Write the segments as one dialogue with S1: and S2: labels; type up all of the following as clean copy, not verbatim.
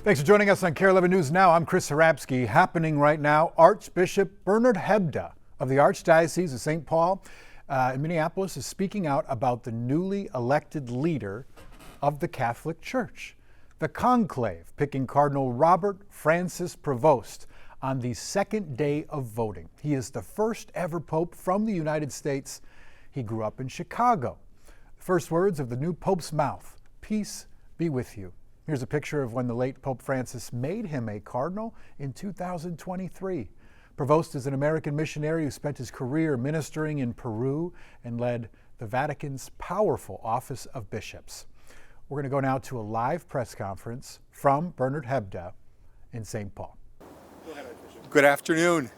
S1: Thanks for joining us on KARE 11 News Now. I'm Chris Harapsky. Happening right now, Archbishop Bernard Hebda of the Archdiocese of St. Paul in Minneapolis is speaking out about the newly elected leader of the Catholic Church. The conclave picking Cardinal Robert Francis Prevost on the second day of voting. He is the first ever pope from the United States. He grew up in Chicago. First words of the new pope's mouth: peace be with you. Here's a picture of when the late Pope Francis made him a cardinal in 2023. Prevost is an American missionary who spent his career ministering in Peru and led the Vatican's powerful Office of Bishops. We're going to go now to a live press conference from Bernard Hebda in St. Paul.
S2: Good afternoon.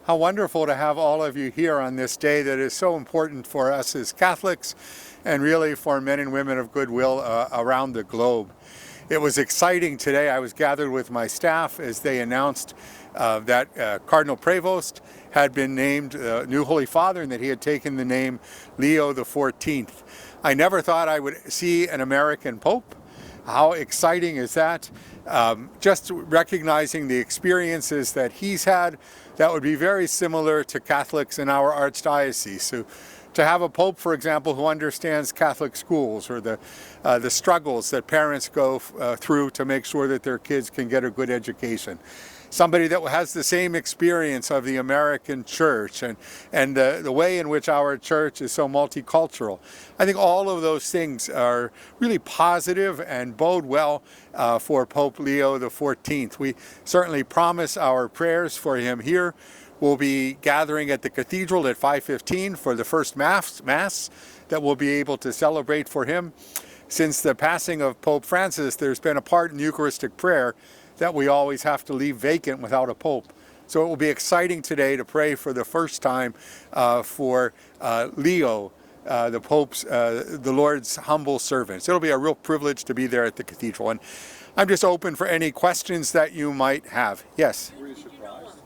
S2: How wonderful to have all of you here on this day that is so important for us as Catholics and really for men and women of goodwill around the globe. It was exciting today. I was gathered with my staff as they announced that Cardinal Prevost had been named new Holy Father and that he had taken the name Leo XIV. I never thought I would see an American Pope. How exciting is that? Just recognizing the experiences that he's had that would be very similar to Catholics in our archdiocese. So to have a Pope, for example, who understands Catholic schools or the struggles that parents go through to make sure that their kids can get a good education. Somebody that has the same experience of the American church and the way in which our church is so multicultural. I think all of those things are really positive and bode well for Pope Leo XIV. We certainly promise our prayers for him here. We'll be gathering at the cathedral at 5:15 for the first mass that we'll be able to celebrate for him. Since the passing of Pope Francis, there's been a part in Eucharistic prayer that we always have to leave vacant without a pope. So it will be exciting today to pray for the first time for Leo, the Pope's, the Lord's humble servants. It'll be a real privilege to be there at the cathedral. And I'm just open for any questions that you might have. Yes?
S3: Were you surprised?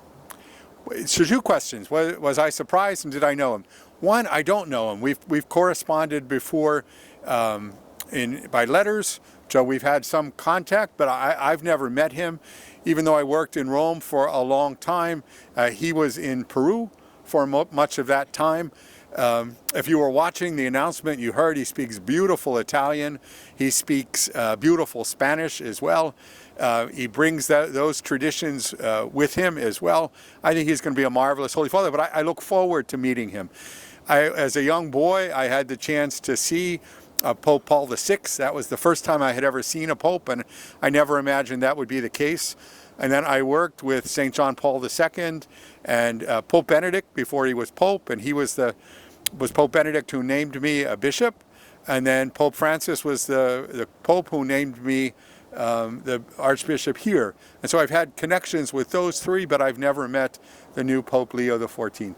S2: So two questions. Was I surprised and did I know him? One, I don't know him. We've corresponded before by letters. So we've had some contact, but I've never met him. Even though I worked in Rome for a long time, he was in Peru for much of that time. If you were watching the announcement, you heard he speaks beautiful Italian. He speaks beautiful Spanish as well. He brings those traditions with him as well. I think he's going to be a marvelous Holy Father, but I look forward to meeting him. As a young boy, I had the chance to see Pope Paul VI. That was the first time I had ever seen a pope, and I never imagined that would be the case. And then I worked with St. John Paul II and Pope Benedict before he was pope, and he was Pope Benedict who named me a bishop, and then Pope Francis was the pope who named me the archbishop here. And so I've had connections with those three, but I've never met the new Pope Leo XIV.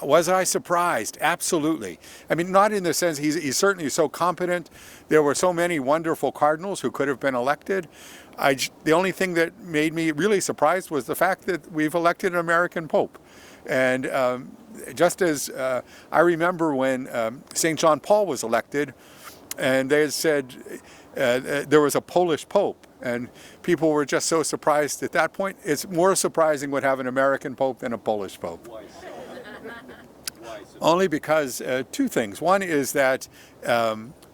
S2: Was I surprised? Absolutely. I mean, not in the sense he's certainly so competent. There were so many wonderful cardinals who could have been elected. The only thing that made me really surprised was the fact that we've elected an American Pope. And just as I remember when St. John Paul was elected, and they had said there was a Polish Pope, and people were just so surprised at that point. It's more surprising would have an American Pope than a Polish Pope.
S3: Why?
S2: Only because two things. One is that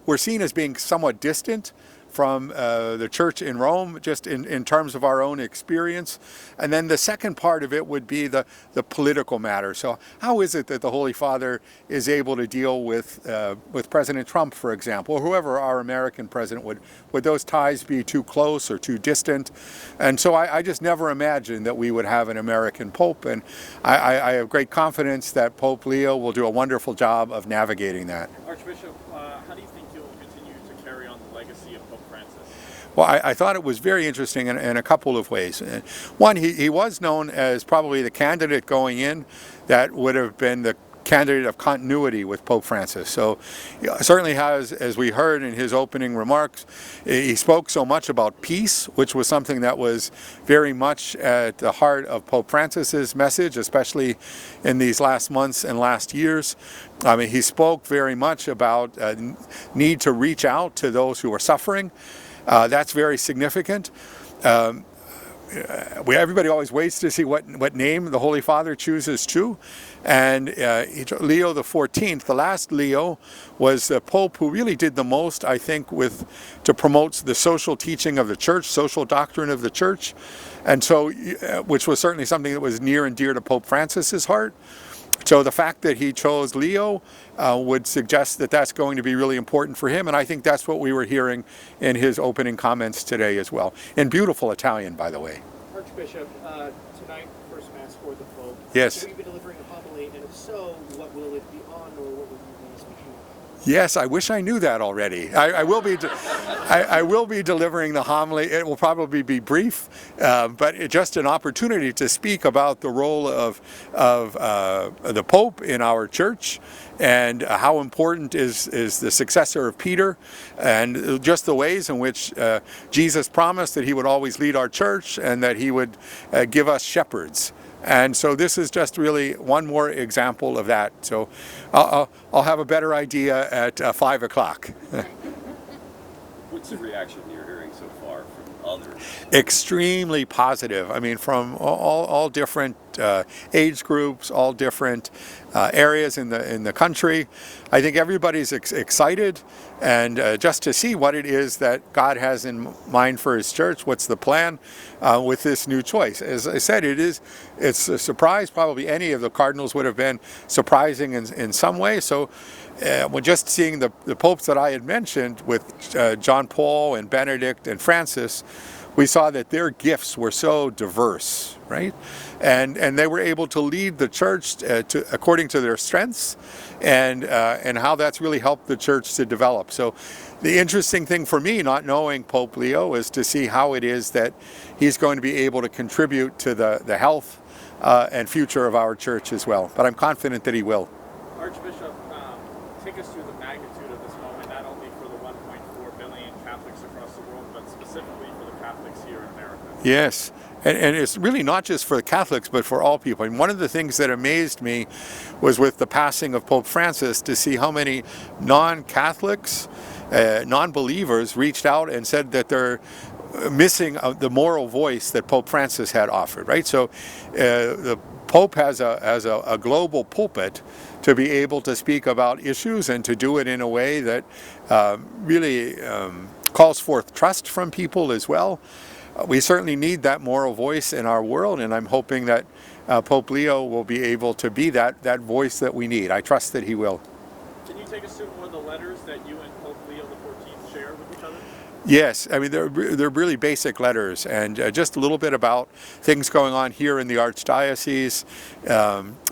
S2: we're seen as being somewhat distant from the church in Rome, just in terms of our own experience. And then the second part of it would be the political matter. So how is it that the Holy Father is able to deal with President Trump, for example, or whoever our American president would those ties be too close or too distant? And so I just never imagined that we would have an American Pope. And I have great confidence that Pope Leo will do a wonderful job of navigating that.
S3: Archbishop, how do you think you'll continue to carry on the legacy of Pope Francis?
S2: Well, I thought it was very interesting in a couple of ways. One, he was known as probably the candidate going in that would have been the candidate of continuity with Pope Francis. So he certainly has, as we heard in his opening remarks, he spoke so much about peace, which was something that was very much at the heart of Pope Francis's message, especially in these last months and last years. I mean, he spoke very much about need to reach out to those who are suffering. That's very significant. Everybody always waits to see what name the Holy Father chooses too. And Leo the 14th, the last Leo, was the Pope who really did the most, I think, to promote the social teaching of the Church, social doctrine of the Church, and so, which was certainly something that was near and dear to Pope Francis's heart. So the fact that he chose Leo would suggest that that's going to be really important for him, and I think that's what we were hearing in his opening comments today as well. In beautiful Italian, by the way.
S4: Archbishop, tonight, first Mass for the Pope.
S2: Yes.
S4: Will you be delivering a homily, and if so, what will it be on, or what will you be speaking about?
S2: Yes, I wish I knew that already. I will be. I will be delivering the homily. It will probably be brief, but it's just an opportunity to speak about the role of the Pope in our church, and how important is the successor of Peter, and just the ways in which Jesus promised that he would always lead our church and that he would give us shepherds. And so this is just really one more example of that. So I'll have a better idea at 5 o'clock.
S5: What's the reaction you're hearing so far from others?
S2: Extremely positive. I mean, from all different age groups, all different areas in the country. I think everybody's excited, and just to see what it is that God has in mind for His church. What's the plan with this new choice? As I said, it's a surprise. Probably any of the cardinals would have been surprising in some way. So when just seeing the popes that I had mentioned with John Paul and Benedict and Francis, we saw that their gifts were so diverse, right? And they were able to lead the church according to their strengths, and how that's really helped the church to develop. So the interesting thing for me, not knowing Pope Leo, is to see how it is that he's going to be able to contribute to the health and future of our church as well. But I'm confident that he will.
S3: Archbishop, take us through the magnitude of this moment, not only for the 1.4 billion Catholics across the world, but specifically for the Catholics here in America.
S2: Yes. And it's really not just for the Catholics, but for all people. And one of the things that amazed me was with the passing of Pope Francis to see how many non-Catholics, non-believers reached out and said that they're missing the moral voice that Pope Francis had offered, right? So the Pope has a global pulpit to be able to speak about issues and to do it in a way that really calls forth trust from people as well. We certainly need that moral voice in our world, and I'm hoping that Pope Leo will be able to be that voice that we need. I trust that he will.
S3: Can you take us through one of the letters that you and Pope Leo XIV shared with each other?
S2: Yes, I mean they're really basic letters, and just a little bit about things going on here in the Archdiocese.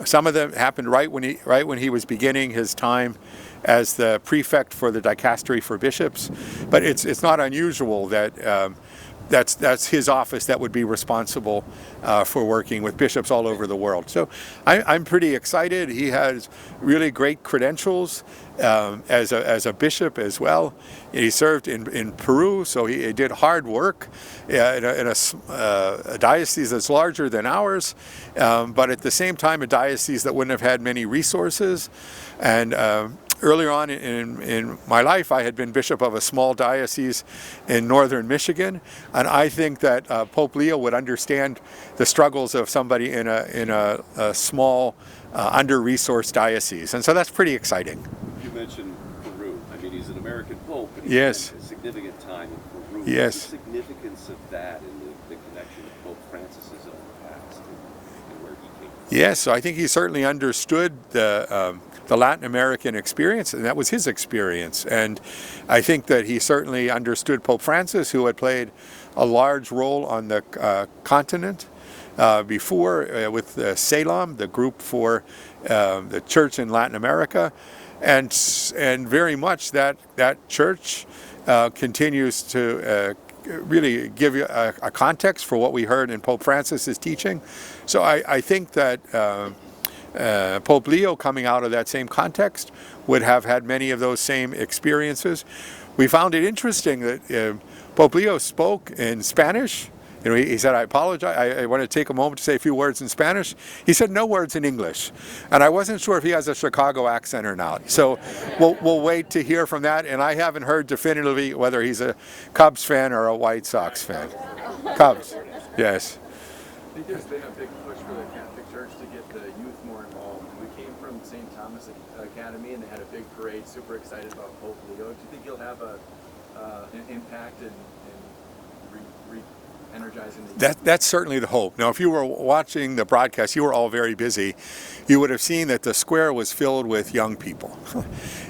S2: Some of them happened right when he was beginning his time as the prefect for the Dicastery for Bishops, but it's not unusual that that's his office that would be responsible for working with bishops all over the world. So I'm pretty excited. He has really great credentials as a bishop as well. He served in Peru, so he did hard work in a diocese that's larger than ours, but at the same time a diocese that wouldn't have had many resources. And earlier on in my life, I had been bishop of a small diocese in northern Michigan, and I think that Pope Leo would understand the struggles of somebody in a small, under-resourced diocese, and so that's pretty exciting.
S5: You mentioned Peru. I mean, he's an American pope, but he
S2: Yes.
S5: spent a significant time in Peru.
S2: Yes.
S5: What's the significance of that and the connection of Pope Francis's own past and where he came from?
S2: Yes, so I think he certainly understood the Latin American experience, and that was his experience. And I think that he certainly understood Pope Francis, who had played a large role on the continent before with CELAM, the group for the church in Latin America, and very much that church continues to really give you a context for what we heard in Pope Francis's teaching. So I think that Pope Leo, coming out of that same context, would have had many of those same experiences. We found it interesting that Pope Leo spoke in Spanish You know, he said, I apologize. I want to take a moment to say a few words in Spanish. He said no words in English. And I wasn't sure if he has a Chicago accent or not. So we'll wait to hear from that. And I haven't heard definitively whether he's a Cubs fan or a White Sox fan. Cubs, yes.
S6: I think there's been a big push for the Catholic Church to get the youth more involved. We came from St. Thomas Academy and they had a big parade, super excited about Pope Leo. Do you think he'll have an impact in re-energizing the youth?
S2: That's certainly the hope. Now, if you were watching the broadcast, you were all very busy. You would have seen that the square was filled with young people.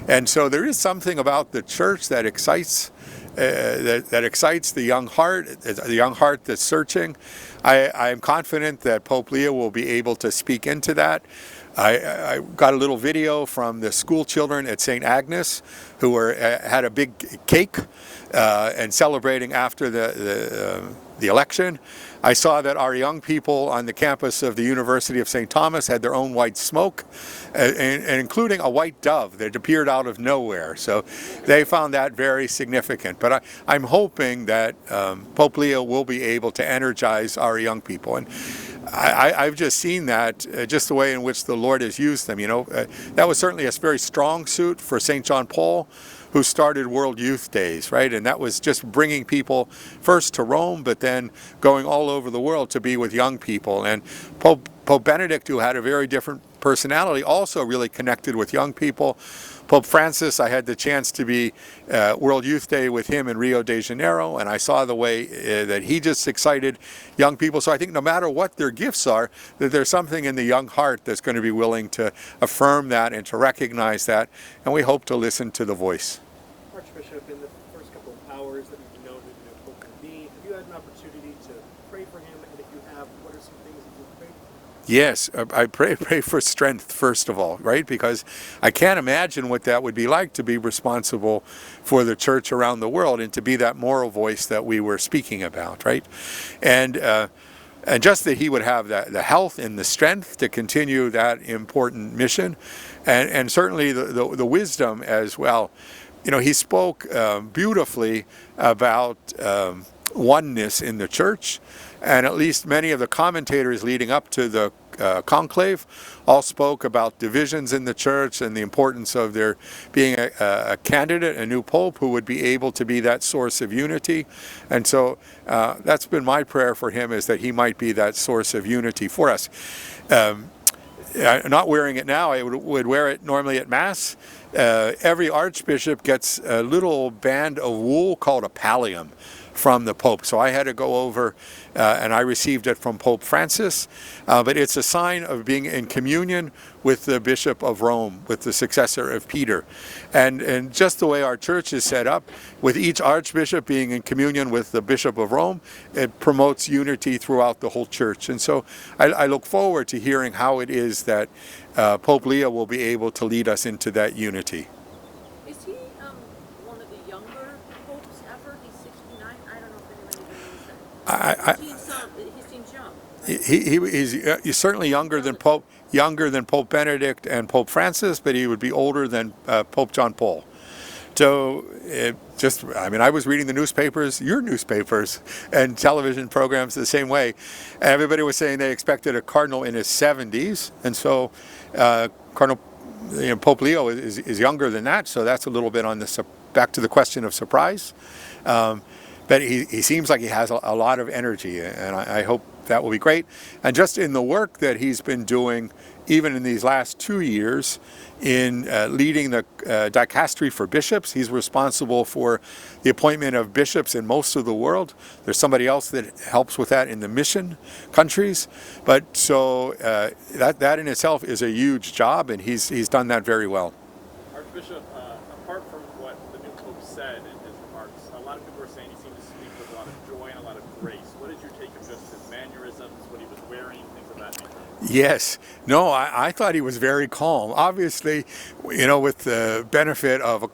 S2: And so there is something about the church that excites that excites the young heart that's searching. I am confident that Pope Leo will be able to speak into that. I got a little video from the school children at St. Agnes who had a big cake and celebrating after the election. I saw that our young people on the campus of the University of St. Thomas had their own white smoke, and including a white dove that appeared out of nowhere. So they found that very significant. But I'm hoping that Pope Leo will be able to energize our young people. And I've just seen that, just the way in which the Lord has used them. You know, that was certainly a very strong suit for St. John Paul, who started World Youth Days, right? And that was just bringing people first to Rome, but then going all over the world to be with young people. And Pope Benedict, who had a very different personality, also really connected with young people. Pope Francis, I had the chance to be World Youth Day with him in Rio de Janeiro, and I saw the way that he just excited young people. So I think no matter what their gifts are, that there's something in the young heart that's going to be willing to affirm that and to recognize that, and we hope to listen to the voice.
S4: Archbishop, in the first couple of hours that we've known who Pope will be, have you had an opportunity to pray for him? And if you have, what are some things that you've prayed for?
S2: Yes, I pray for strength first of all, right? Because I can't imagine what that would be like to be responsible for the church around the world and to be that moral voice that we were speaking about, right? And just that he would have the health and the strength to continue that important mission, and certainly the wisdom as well. You know, he spoke beautifully about oneness in the church, and at least many of the commentators leading up to the conclave all spoke about divisions in the church and the importance of there being a candidate, a new pope, who would be able to be that source of unity. And so that's been my prayer for him, is that he might be that source of unity for us. Not wearing it now, I would wear it normally at Mass. Every archbishop gets a little band of wool called a pallium from the Pope. So I had to go over and I received it from Pope Francis. But it's a sign of being in communion with the Bishop of Rome, with the successor of Peter. And just the way our church is set up, with each archbishop being in communion with the Bishop of Rome, it promotes unity throughout the whole church. And so I look forward to hearing how it is that Pope Leo will be able to lead us into that unity.
S7: Is he one of the younger popes ever? He's 69. I don't know if anyone even knows that. He seems young.
S2: He's certainly younger than Pope Benedict and Pope Francis, but he would be older than Pope John Paul. So I was reading the newspapers, your newspapers, and television programs the same way. And everybody was saying they expected a cardinal in his 70s, and so Pope Leo is younger than that. So that's a little bit on the back to the question of surprise. But he seems like he has a lot of energy, and I hope that will be great. And just in the work that he's been doing, even in these last 2 years, in leading the dicastery for bishops. He's responsible for the appointment of bishops in most of the world. There's somebody else that helps with that in the mission countries. But so that in itself is a huge job, and he's done that very well.
S3: Archbishop, apart from what the new Pope said in his remarks, a lot of people are saying he seemed to speak with a lot of joy and a lot of grace. What did you take of just his mannerisms, what he was wearing, things of that nature?
S2: Yes. No, I thought he was very calm. Obviously, with the benefit of a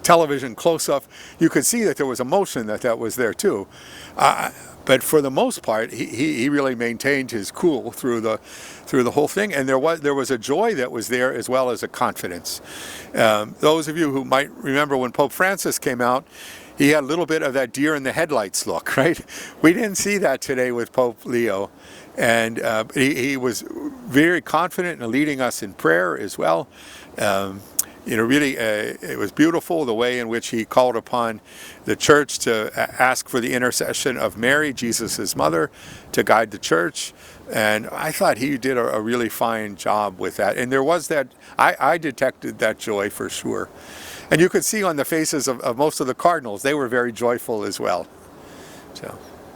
S2: television close-up, you could see that there was emotion that was there too. But for the most part, he really maintained his cool through the whole thing, and there was a joy that was there as well as a confidence. Those of you who might remember when Pope Francis came out, he had a little bit of that deer in the headlights look, right? We didn't see that today with Pope Leo. And he was very confident in leading us in prayer as well. Really, it was beautiful the way in which he called upon the church to ask for the intercession of Mary, Jesus' mother, to guide the church. And I thought he did a really fine job with that. And there was that, I detected that joy for sure. And you could see on the faces of most of the cardinals, they were very joyful as well. So.